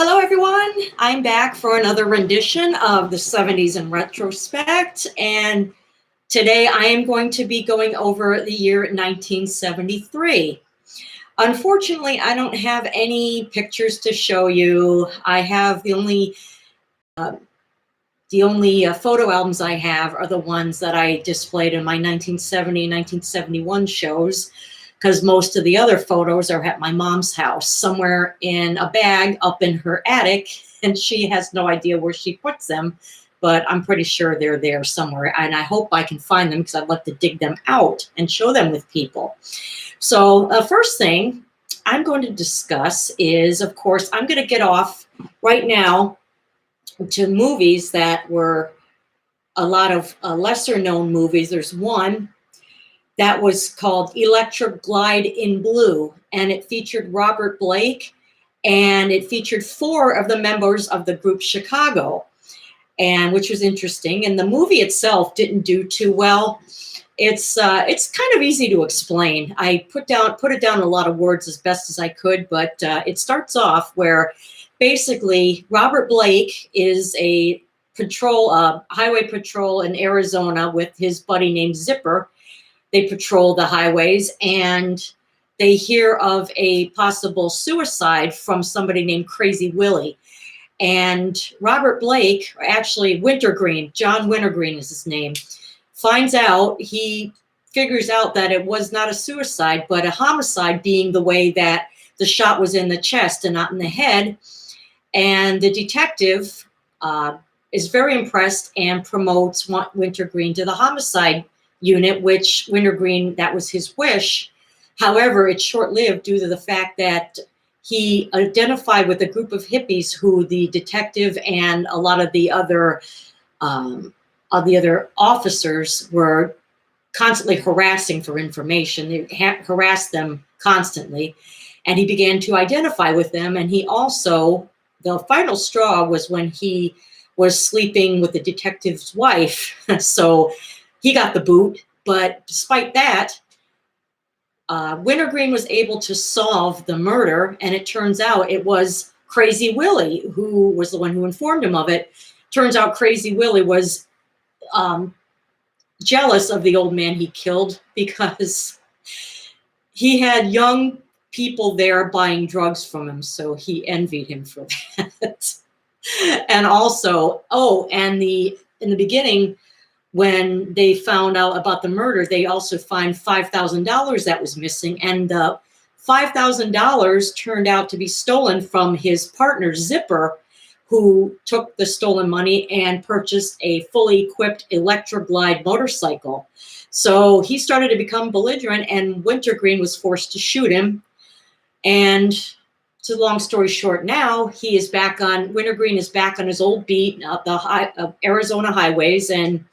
Hello, everyone. I'm back for another rendition of the 70s in retrospect. And today I am going to be going over the year 1973. Unfortunately, I don't have any pictures to show you. I have uh, the only photo albums I have are the ones that I displayed in my 1970 and 1971 shows, because most of the other photos are at my mom's house, somewhere in a bag up in her attic, and she has no idea where she puts them, but I'm pretty sure they're there somewhere, and I hope I can find them because I'd love to dig them out and show them with people. So the first thing I'm going to discuss is, of course, I'm going to get off right now to movies that were a lot of lesser known movies. There's one that was called Electric Glide in Blue, and it featured Robert Blake, and it featured 4 of the members of the group Chicago, and which was interesting. And the movie itself didn't do too well. It's kind of easy to explain. I put it down in a lot of words as best as I could, but it starts off where basically Robert Blake is a highway patrol in Arizona with his buddy named Zipper. They patrol the highways, and they hear of a possible suicide from somebody named Crazy Willie. And Robert Blake, actually Wintergreen, John Wintergreen is his name, he figures out that it was not a suicide, but a homicide, being the way that the shot was in the chest and not in the head. And the detective is very impressed and promotes Wintergreen to the homicide unit, which Wintergreen, that was his wish. However, it's short-lived due to the fact that he identified with a group of hippies who the detective and a lot of the other officers were constantly harassing for information. They harassed them constantly, and he began to identify with them. And he also, the final straw was when he was sleeping with the detective's wife. So he got the boot, but despite that, Wintergreen was able to solve the murder, and it turns out it was Crazy Willie who was the one who informed him of it. Turns out Crazy Willie was jealous of the old man he killed because he had young people there buying drugs from him, so he envied him for that. And also, in the beginning, when they found out about the murder, they also find $5,000 that was missing. And the $5,000 turned out to be stolen from his partner, Zipper, who took the stolen money and purchased a fully equipped Electric Glide motorcycle. So he started to become belligerent, and Wintergreen was forced to shoot him. And to long story short, now Wintergreen is back on his old beat of the Arizona highways, and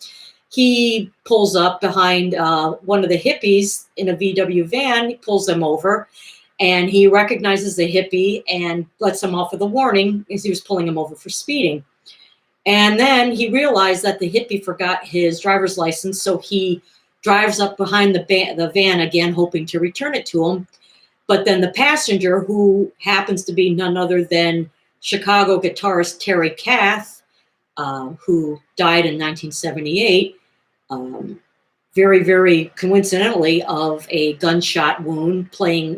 he pulls up behind one of the hippies in a VW van. He pulls them over, and he recognizes the hippie and lets him off with a warning as he was pulling him over for speeding. And then he realized that the hippie forgot his driver's license, so he drives up behind the van again, hoping to return it to him. But then the passenger, who happens to be none other than Chicago guitarist Terry Kath, who died in 1978, very, very coincidentally, of a gunshot wound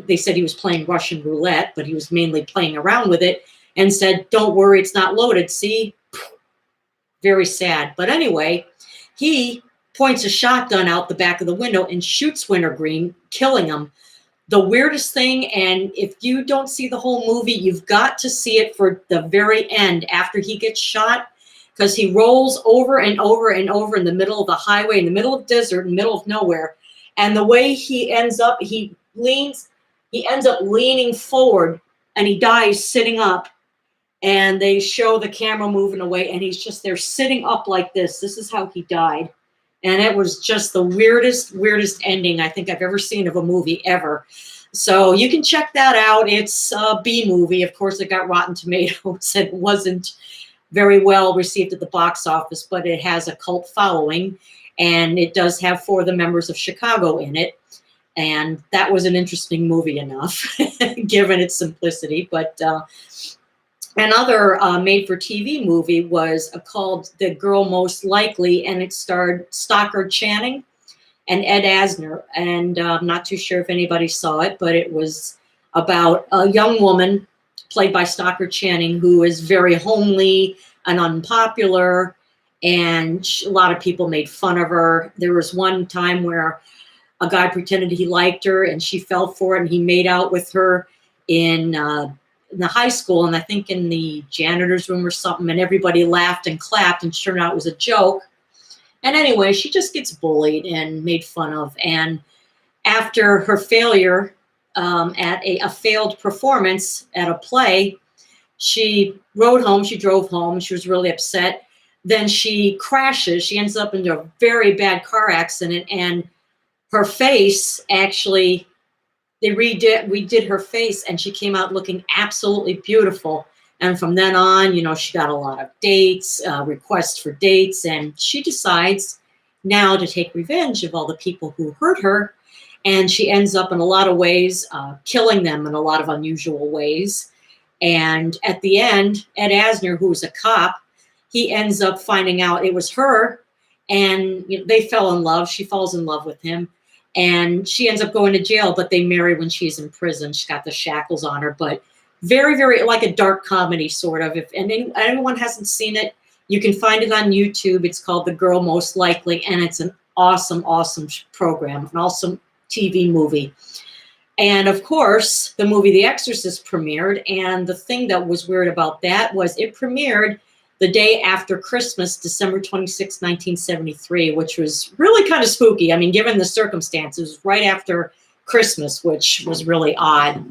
they said he was playing Russian roulette, but he was mainly playing around with it, and said, "Don't worry, it's not loaded, see?" Very sad. But anyway, he points a shotgun out the back of the window and shoots Wintergreen, killing him. The weirdest thing, and if you don't see the whole movie, you've got to see it for the very end after he gets shot, because he rolls over and over and over in the middle of the highway, in the middle of desert, in the middle of nowhere. And the way he ends up leaning forward, and he dies sitting up. And they show the camera moving away, and he's just there sitting up like this. This is how he died. And it was just the weirdest ending I think I've ever seen of a movie ever. So you can check that out. It's a B movie. Of course, it got Rotten Tomatoes. It wasn't very well received at the box office, but it has a cult following, and it does have 4 of the members of Chicago in it. And that was an interesting movie enough, given its simplicity. But Another made-for-TV movie was called The Girl Most Likely, and it starred Stockard Channing and Ed Asner. And I'm not too sure if anybody saw it, but it was about a young woman played by Stockard Channing who is very homely and unpopular, and a lot of people made fun of her. There was one time where a guy pretended he liked her and she fell for it, and he made out with her in the high school, and I think in the janitor's room or something, and everybody laughed and clapped, and it turned out it was a joke. And anyway, she just gets bullied and made fun of. And after her failure at a failed performance at a play, she rode home, she drove home, she was really upset. Then she crashes, she ends up in a very bad car accident, and her face actually, we did her face, and she came out looking absolutely beautiful. And from then on, she got a lot of dates, requests for dates, and she decides now to take revenge of all the people who hurt her. And she ends up in a lot of ways killing them in a lot of unusual ways. And at the end, Ed Asner, who's a cop, he ends up finding out it was her, and they fell in love. She falls in love with him. And she ends up going to jail, but they marry when she's in prison. She's got the shackles on her, but very, very like a dark comedy sort of. If anyone hasn't seen it, you can find it on YouTube. It's called The Girl Most Likely, and it's an awesome, awesome program, an awesome TV movie. And of course, the movie The Exorcist premiered, and the thing that was weird about that was it premiered the day after Christmas, December 26, 1973, which was really kind of spooky. I mean, given the circumstances, right after Christmas, which was really odd.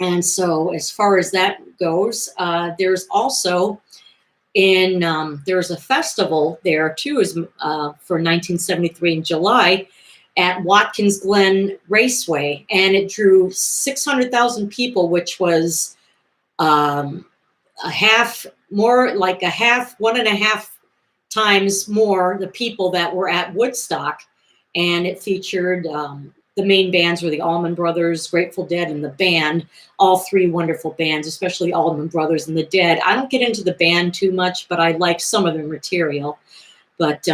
And so as far as that goes, there's also there's a festival there too, for 1973 in July at Watkins Glen Raceway, and it drew 600,000 people, which was one and a half times more the people that were at Woodstock. And it featured the main bands were the Allman Brothers, Grateful Dead, and the Band. All three wonderful bands, especially Allman Brothers and the Dead. I don't get into the Band too much, but I like some of their material. But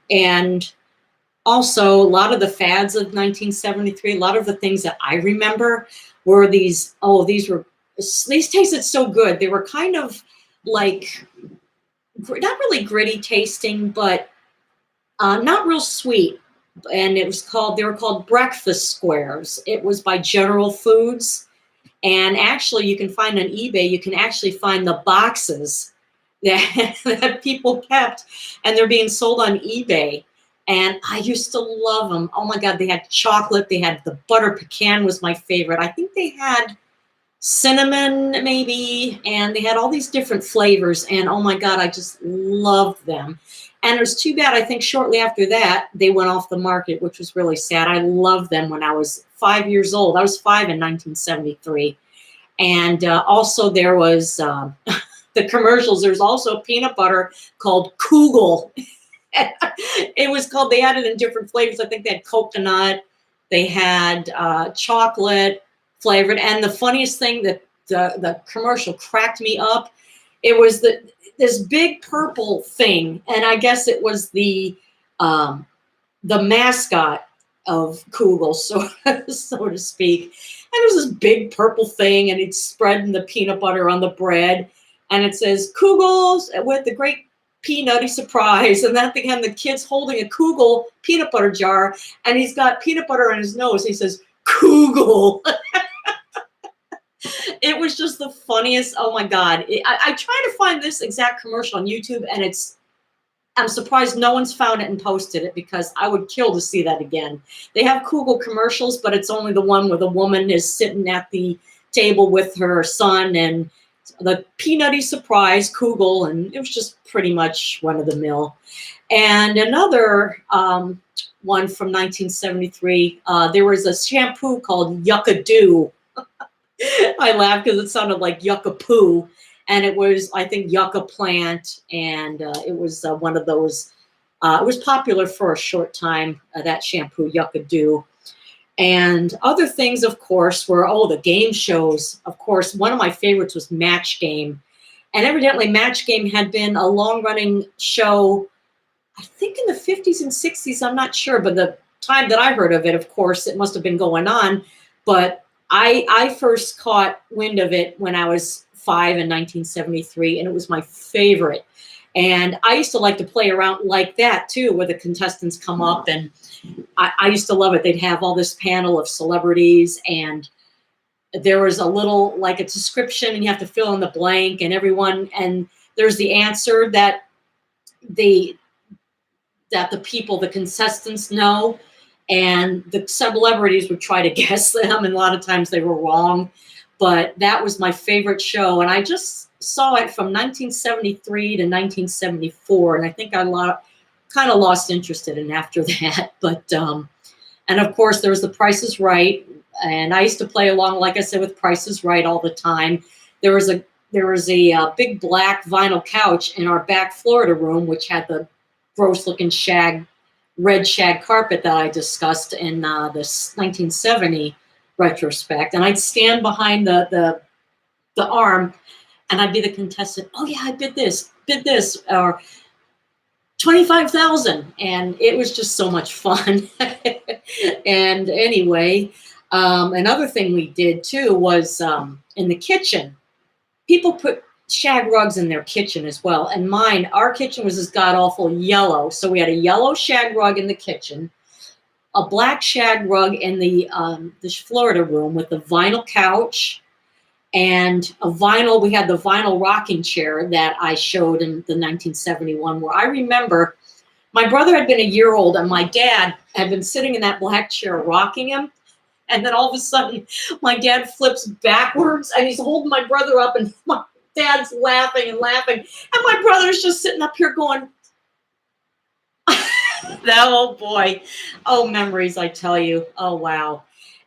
and also a lot of the fads of 1973, a lot of the things that I remember were these tasted so good. They were kind of like, not really gritty tasting, but not real sweet. And they were called breakfast squares. It was by General Foods. And actually you can find on eBay, you can actually find the boxes that people kept, and they're being sold on eBay. And I used to love them. Oh my God, they had chocolate. They had the butter pecan was my favorite. I think they had cinnamon maybe, and they had all these different flavors. And oh my God, I just loved them. And it was too bad. I think shortly after that, they went off the market, which was really sad. I loved them when I was 5 years old. I was 5 in 1973. And also there was the commercials. There's also peanut butter called Kugel. It was called, they had it in different flavors. I think they had coconut, they had chocolate flavored. And the funniest thing that the commercial cracked me up, it was this big purple thing. And I guess it was the mascot of Kugel, so to speak. And it was this big purple thing, and it's spreading the peanut butter on the bread. And it says Kugels with the great peanutty surprise. And then again, the kid's holding a Kugel peanut butter jar, and he's got peanut butter on his nose. He says, Kugel. It was just the funniest. Oh my God. I try to find this exact commercial on YouTube, and I'm surprised no one's found it and posted it, because I would kill to see that again. They have Kugel commercials, but it's only the one where the woman is sitting at the table with her son, and the peanutty surprise Kugel, and it was just pretty much one of the mill. And another one from 1973, there was a shampoo called Yucca Do. I laughed because it sounded like yucca poo, and it was, I think, yucca plant, and it was one of those. It was popular for a short time. That shampoo, Yucca Do. And other things, of course, were, the game shows. Of course, one of my favorites was Match Game. And evidently Match Game had been a long-running show, I think in the 50s and 60s, I'm not sure, but the time that I heard of it, of course, it must have been going on. But I first caught wind of it when I was 5 in 1973, and it was my favorite. And I used to like to play around like that too, where the contestants come up, and I used to love it. They'd have all this panel of celebrities, and there was a little, like a description, and you have to fill in the blank, and and there's the answer that the people, the contestants know, and the celebrities would try to guess them, and a lot of times they were wrong. But that was my favorite show, and I just saw it from 1973 to 1974, and I think I kind of lost interest in it after that. But and of course there was The Price is Right, and I used to play along, like I said, with Price is Right all the time. There was a big black vinyl couch in our back Florida room, which had the gross looking red shag carpet that I discussed in this 1970 retrospect. And I'd stand behind the arm, and I'd be the contestant. Oh yeah, I bid this, or 25,000. And it was just so much fun. And anyway, another thing we did too was in the kitchen, people put shag rugs in their kitchen as well. And our kitchen was this god-awful yellow. So we had a yellow shag rug in the kitchen, a black shag rug in the Florida room with the vinyl couch, and we had the vinyl rocking chair that I showed in the 1971, where I remember my brother had been a year old, and my dad had been sitting in that black chair rocking him. And then all of a sudden, my dad flips backwards, and he's holding my brother up, and my dad's laughing and laughing. And my brother's just sitting up here going, oh boy. Oh, memories, I tell you. Oh, wow.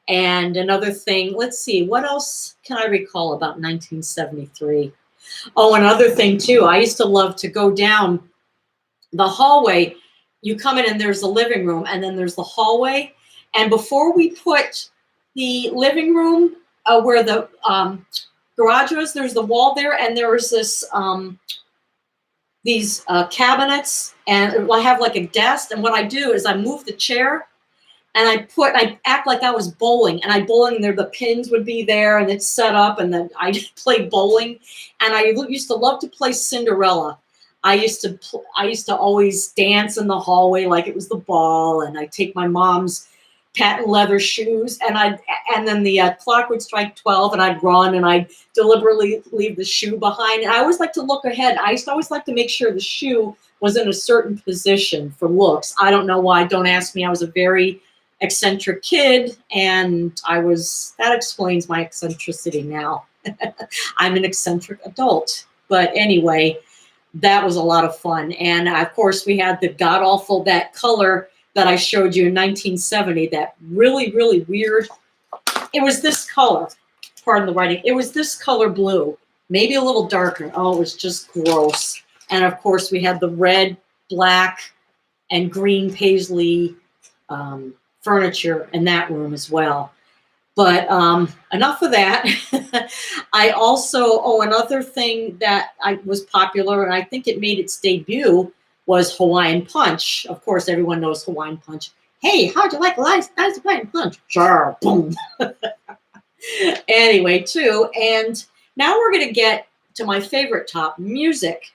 And another thing, let's see, what else can I recall about 1973? Oh, another thing too, I used to love to go down the hallway. You come in and there's the living room, and then there's the hallway. And before we put the living room where the garage was, there's the wall there, and there was these cabinets, and I have like a desk. And what I do is I move the chair, and I act like I was bowling, and I bowling there. The pins would be there, and it's set up, and then I play bowling. And I used to love to play Cinderella. I used to always dance in the hallway like it was the ball, and I take my mom's patent leather shoes, and then the clock would strike 12, and I'd run, and I'd deliberately leave the shoe behind. And I always like to look ahead. I used to always like to make sure the shoe was in a certain position for looks. I don't know why. Don't ask me. I was a very eccentric kid, and that explains my eccentricity now. I'm an eccentric adult. But anyway, that was a lot of fun. And of course, we had the god-awful, that color that I showed you in 1970, that really, really weird. It was this color, pardon the writing. It was this color blue, maybe a little darker. Oh, it was just gross. And of course, we had the red, black, and green paisley furniture in that room as well. But enough of that. I also, another thing that was popular, and I think it made its debut, was Hawaiian Punch. Of course, everyone knows Hawaiian Punch. Hey, how'd you like nice Hawaiian Punch? Sure, boom. Anyway, too, and now we're going to get to my favorite top, music.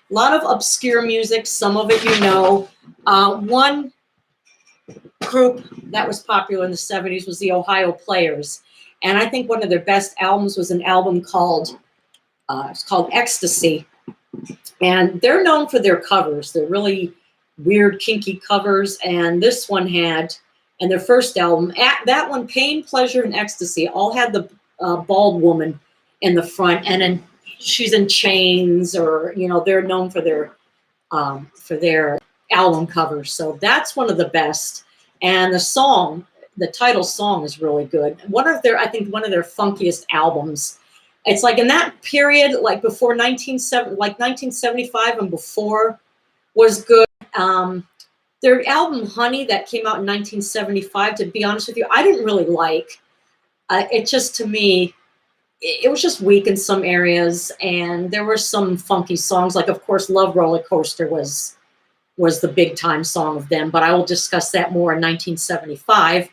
A lot of obscure music, some of it you know. One group that was popular in the 70s was the Ohio Players. And I think one of their best albums was an album called Ecstasy. And they're known for their covers. They're really weird, kinky covers. And this one had, and their first album, that one, Pain, Pleasure, and Ecstasy, all had the bald woman in the front. And then she's in chains, or, they're known for their album covers. So that's one of the best. And the title song is really good. I think one of their funkiest albums. It's like in that period, like before 1975 and before, was good. Their album Honey that came out in 1975, to be honest with you, I didn't really like. It just, to me, it was just weak in some areas, and there were some funky songs, like of course Love Roller Coaster was the big time song of them, but I will discuss that more in 1975.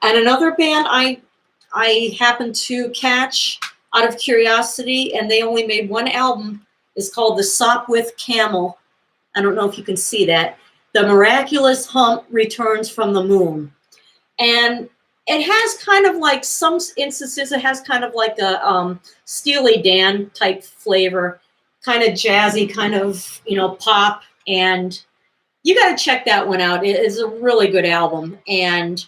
And another band I happened to catch out of curiosity, and they only made one album, is called The Sop with Camel. I don't know if you can see that. The Miraculous Hump Returns from the Moon. And it has kind of like, some instances, it has kind of like a Steely Dan type flavor, kind of jazzy, kind of, pop. And you got to check that one out. It is a really good album. And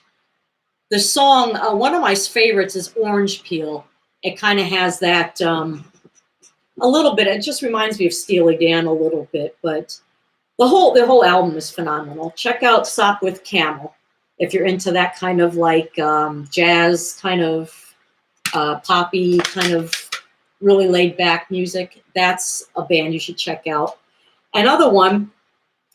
the song, one of my favorites is Orange Peel. It kind of has that, a little bit, it just reminds me of Steely Dan a little bit, but the whole album is phenomenal. Check out Sop with Camel if you're into that kind of like jazz, kind of poppy, kind of really laid back music. That's a band you should check out. Another one,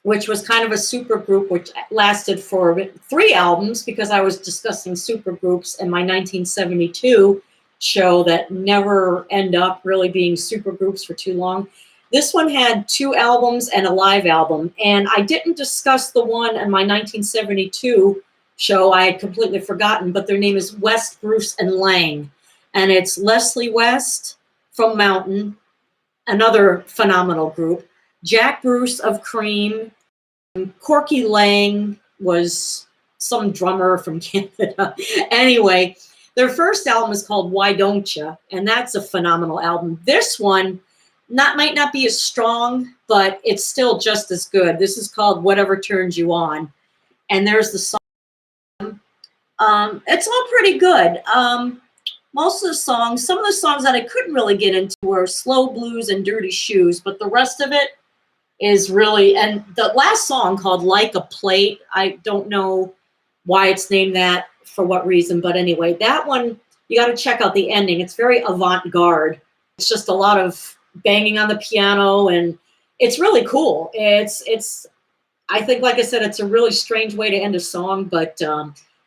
which was kind of a super group, which lasted for 3 albums, because I was discussing super groups in my 1972 show that never end up really being super groups for too long. This one had 2 albums and a live album, and I didn't discuss the one in my 1972 show. I had completely forgotten, but their name is West, Bruce, and Lang, and it's Leslie West from Mountain, another phenomenal group, Jack Bruce of Cream, Corky Lang was some drummer from Canada. Anyway, their first album is called Why Don't Ya, and that's a phenomenal album. This one might not be as strong, but it's still just as good. This is called Whatever Turns You On, and there's the song. It's all pretty good. Most of the songs, some of the songs that I couldn't really get into were Slow Blues and Dirty Shoes, but the rest of it is really, and the last song called Like a Plate, I don't know why it's named that, for what reason, but anyway, that one, you got to check out the ending. It's very avant-garde. It's just a lot of banging on the piano, and it's really cool. It's I think, like I said, it's a really strange way to end a song, but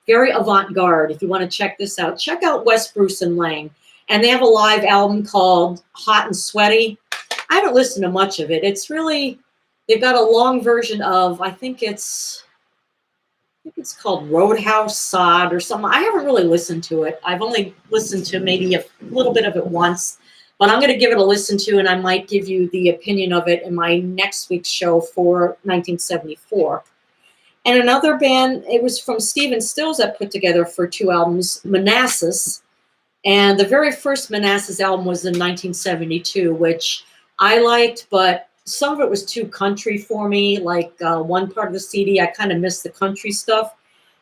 very avant-garde. If you want to check this out, check out West, Bruce, and Lang. And they have a live album called Hot and Sweaty. I haven't listened to much of it. It's really, they've got a long version of, I think it's called Roadhouse Sod or something. I haven't really listened to it. I've only listened to maybe a little bit of it once, but I'm going to give it a listen to, and I might give you the opinion of it in my next week's show for 1974. And another band, it was from Stephen Stills, that put together for 2 albums, Manassas. And the very first Manassas album was in 1972, which I liked, but some of it was too country for me. Like one part of the CD, I kind of missed the country stuff.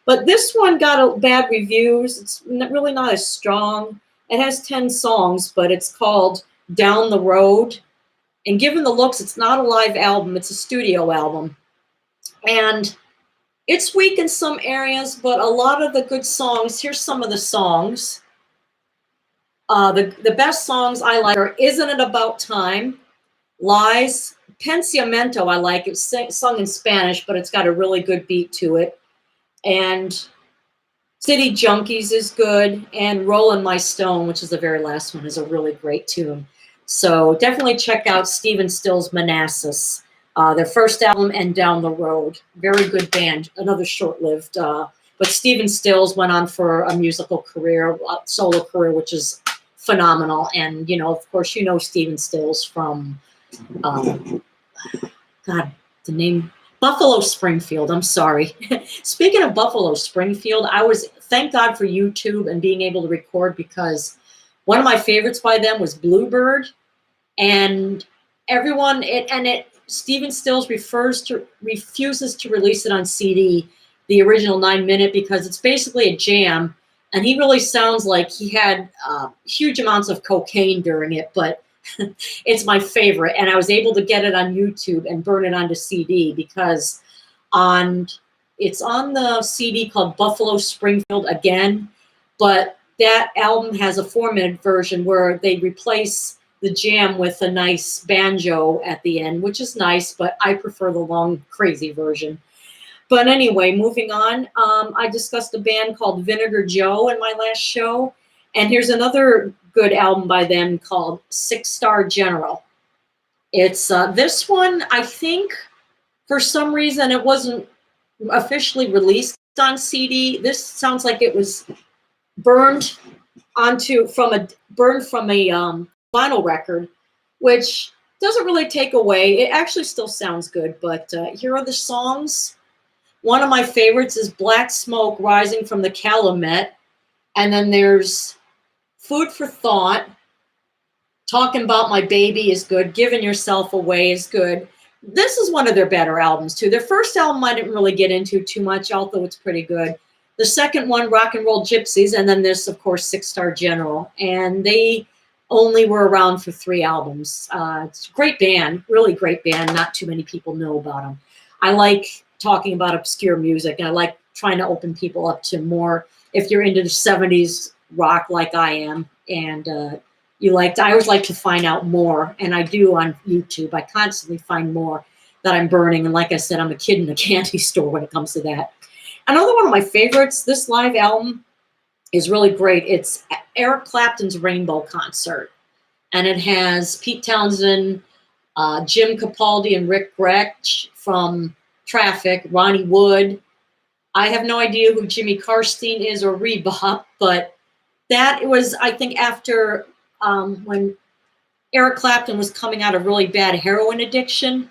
But this one got bad reviews. It's really not as strong. It has 10 songs, but it's called Down the Road. And given the looks, it's not a live album. It's a studio album. And it's weak in some areas, but a lot of the good songs, here's some of the songs. The best songs I like are Isn't It About Time, Lies, Pensiamento I like. It's sung in Spanish, but it's got a really good beat to it. And City Junkies is good, and Rollin' My Stone, which is the very last one, is a really great tune. So definitely check out Stephen Stills' Manassas, their first album, and Down the Road. Very good band, another short-lived. But Stephen Stills went on for a musical career, solo career, which is phenomenal. And, of course, Stephen Stills from, God, the name... Buffalo Springfield, I'm sorry. Speaking of Buffalo Springfield, thank God for YouTube and being able to record, because one of my favorites by them was Bluebird. And Stephen Stills refuses to release it on CD, the original 9-minute, because it's basically a jam. And he really sounds like he had huge amounts of cocaine during it, but it's my favorite, and I was able to get it on YouTube and burn it onto CD, because it's on the CD called Buffalo Springfield Again, but that album has a 4-minute version where they replace the jam with a nice banjo at the end, which is nice, but I prefer the long, crazy version. But anyway, moving on, I discussed a band called Vinegar Joe in my last show. And here's another good album by them called Six Star General. It's this one, I think, for some reason, it wasn't officially released on CD. This sounds like it was burned burned from a vinyl record, which doesn't really take away. It actually still sounds good, but here are the songs. One of my favorites is Black Smoke Rising from the Calumet, and then there's Food for Thought. Talking About My Baby is good. Giving Yourself Away is good. This is one of their better albums too. Their first album I didn't really get into too much, although it's pretty good. The second one, Rock and Roll Gypsies, and then this, of course, Six Star General. And they only were around for 3 albums. It's a great band, really great band. Not too many people know about them. I like talking about obscure music, and I like trying to open people up to more, if you're into the 70s rock like I am, and I always like to find out more, and I do on YouTube. I constantly find more that I'm burning, and like I said, I'm a kid in a candy store when it comes to that. Another one of my favorites, this live album is really great. It's Eric Clapton's Rainbow Concert, and it has Pete Townsend, Jim Capaldi, and Rick Gretsch from Traffic, Ronnie Wood. I have no idea who Jimmy Karstein is or Rebop, but that was, I think, after when Eric Clapton was coming out of really bad heroin addiction.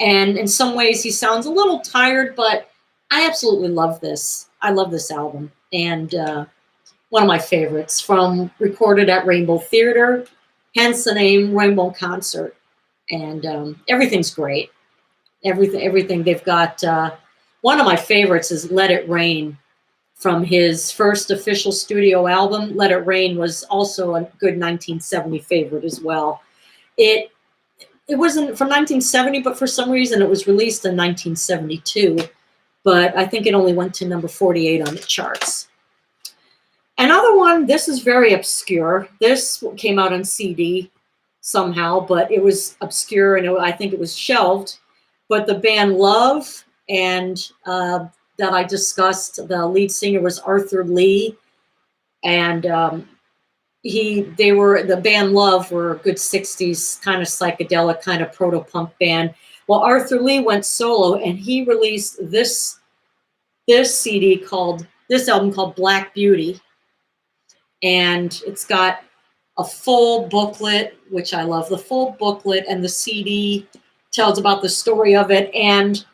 And in some ways he sounds a little tired, but I absolutely love this. I love this album. And one of my favorites, recorded at Rainbow Theater, hence the name Rainbow Concert. And everything's great. Everything they've got. One of my favorites is Let It Rain, from his first official studio album. Let It Rain was also a good 1970 favorite as well. It wasn't from 1970, but for some reason it was released in 1972. But I think it only went to number 48 on the charts. Another one, this is very obscure. This came out on CD somehow, but it was obscure, and I think it was shelved. But the band Love, and that I discussed, the lead singer was Arthur Lee, and the band Love were a good 60s kind of psychedelic kind of proto-punk band. Well, Arthur Lee went solo, and he released this album called Black Beauty, and it's got a full booklet, which I love. The full booklet and the CD tells about the story of it, and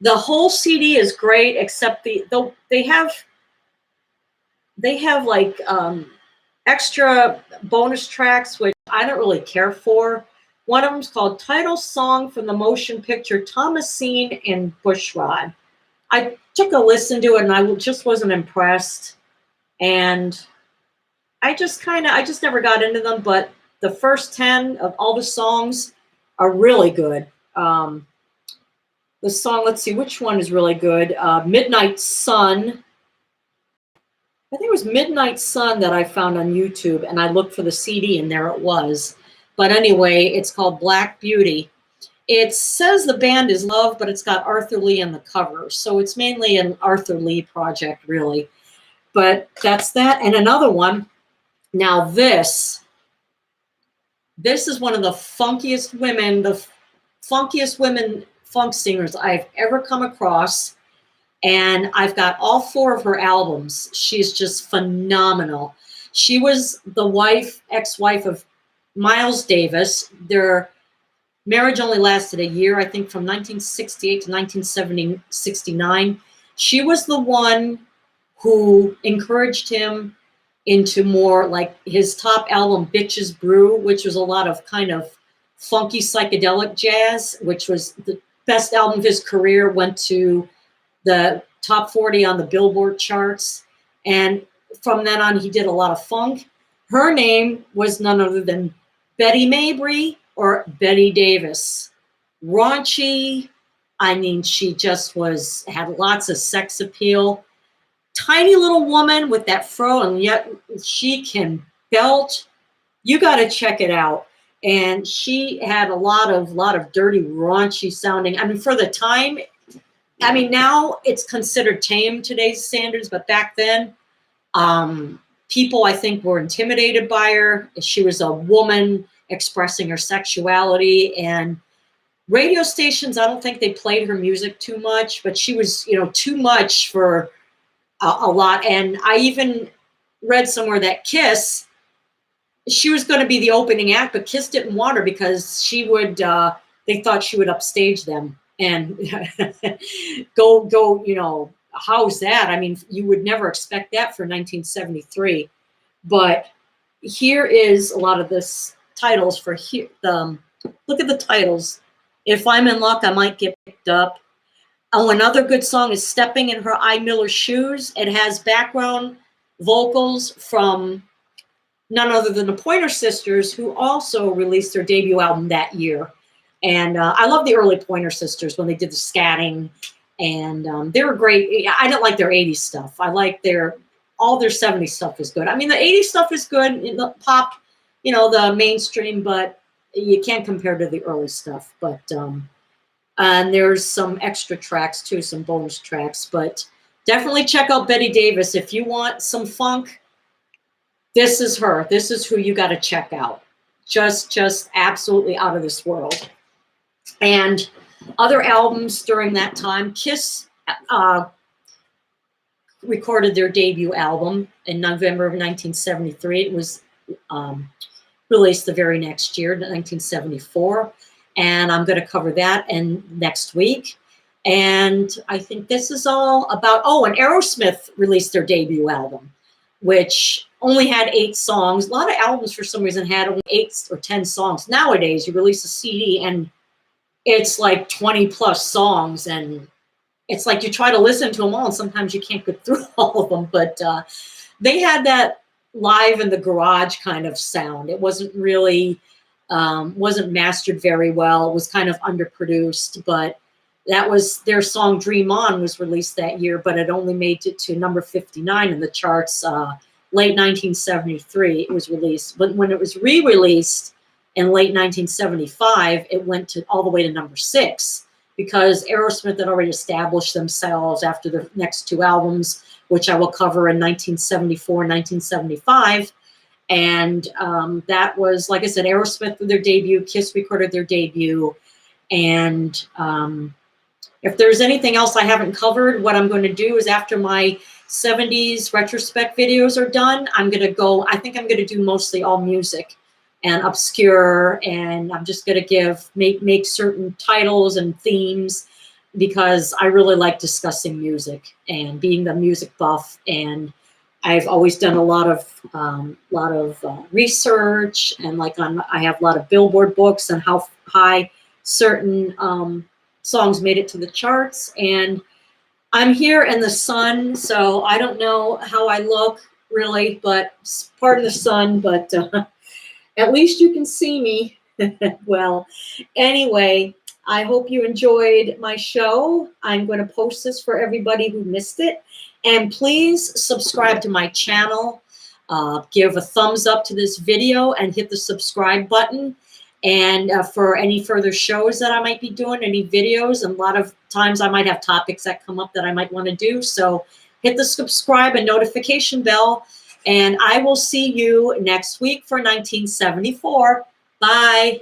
the whole CD is great, except they have like extra bonus tracks, which I don't really care for. One of them is called Title Song from the Motion Picture Thomasine and Bushrod. I took a listen to it, and I just wasn't impressed. And I just never got into them, but the first 10 of all the songs are really good. The song, let's see, which one is really good? Midnight Sun. I think it was Midnight Sun that I found on YouTube, and I looked for the CD, and there it was. But anyway, it's called Black Beauty. It says the band is Love, but it's got Arthur Lee on the cover. So it's mainly an Arthur Lee project, really. But that's that. And another one. Now this is one of the funkiest women funk singers I've ever come across. And I've got all 4 of her albums. She's just phenomenal. She was the ex-wife of Miles Davis. Their marriage only lasted a year, I think from 1968 to 1969. She was the one who encouraged him into more like his top album, Bitches Brew, which was a lot of kind of funky psychedelic jazz, which was the best album of his career, went to the top 40 on the Billboard charts. And from then on, he did a lot of funk. Her name was none other than Betty Mabry or Betty Davis. Raunchy. I mean, she just had lots of sex appeal. Tiny little woman with that fro, and yet she can belt. You got to check it out. And she had a lot of dirty, raunchy sounding. I mean, for the time, I mean, now it's considered tame today's standards, but back then, people I think were intimidated by her. She was a woman expressing her sexuality, and radio stations, I don't think they played her music too much, but she was, too much for a lot. And I even read somewhere that Kiss, she was going to be the opening act, but Kiss didn't want her because she would, they thought she would upstage them and go, how's that? I mean, you would never expect that for 1973. But here is a lot of this titles for here. Look at the titles. If I'm in luck, I might get picked up. Oh, another good song is Stepping in Her I. Miller Shoes. It has background vocals from none other than the Pointer Sisters, who also released their debut album that year. And I love the early Pointer Sisters when they did the scatting. And they were great. I didn't like their 80s stuff. I like all their 70s stuff is good. I mean, the 80s stuff is good in the pop, the mainstream, but you can't compare to the early stuff. But and there's some extra tracks too, some bonus tracks. But definitely check out Betty Davis if you want some funk. This is her. This is who you got to check out. Just absolutely out of this world. And other albums during that time, Kiss recorded their debut album in November of 1973. It was released the very next year, 1974. And I'm going to cover that next week. And I think this is all about, and Aerosmith released their debut album, which only had 8 songs. A lot of albums, for some reason, had only 8 or 10 songs. Nowadays, you release a CD and it's like 20 plus songs, and it's like you try to listen to them all, and sometimes you can't get through all of them. But they had that live in the garage kind of sound. It wasn't really, wasn't mastered very well. It was kind of underproduced, but that was their song Dream On was released that year, but it only made it to number 59 in the charts. Late 1973 it was released. But when it was re-released in late 1975, it went all the way to number 6 because Aerosmith had already established themselves after their next 2 albums, which I will cover in 1974 and 1975. And that was, like I said, Aerosmith with their debut, Kiss recorded their debut. And if there's anything else I haven't covered, what I'm going to do is after my 70s retrospect videos are done, I think I'm going to do mostly all music and obscure, and I'm just going to make certain titles and themes because I really like discussing music and being the music buff. And I've always done a lot of research, and I have a lot of Billboard books on how high certain songs made it to the charts. And I'm here in the sun, so I don't know how I look really, but pardon the sun, but at least you can see me. Well, anyway, I hope you enjoyed my show. I'm going to post this for everybody who missed it. And please subscribe to my channel. Give a thumbs up to this video and hit the subscribe button. And for any further shows that I might be doing, any videos, and a lot of times I might have topics that come up that I might want to do. So hit the subscribe and notification bell. And I will see you next week for 1974. Bye.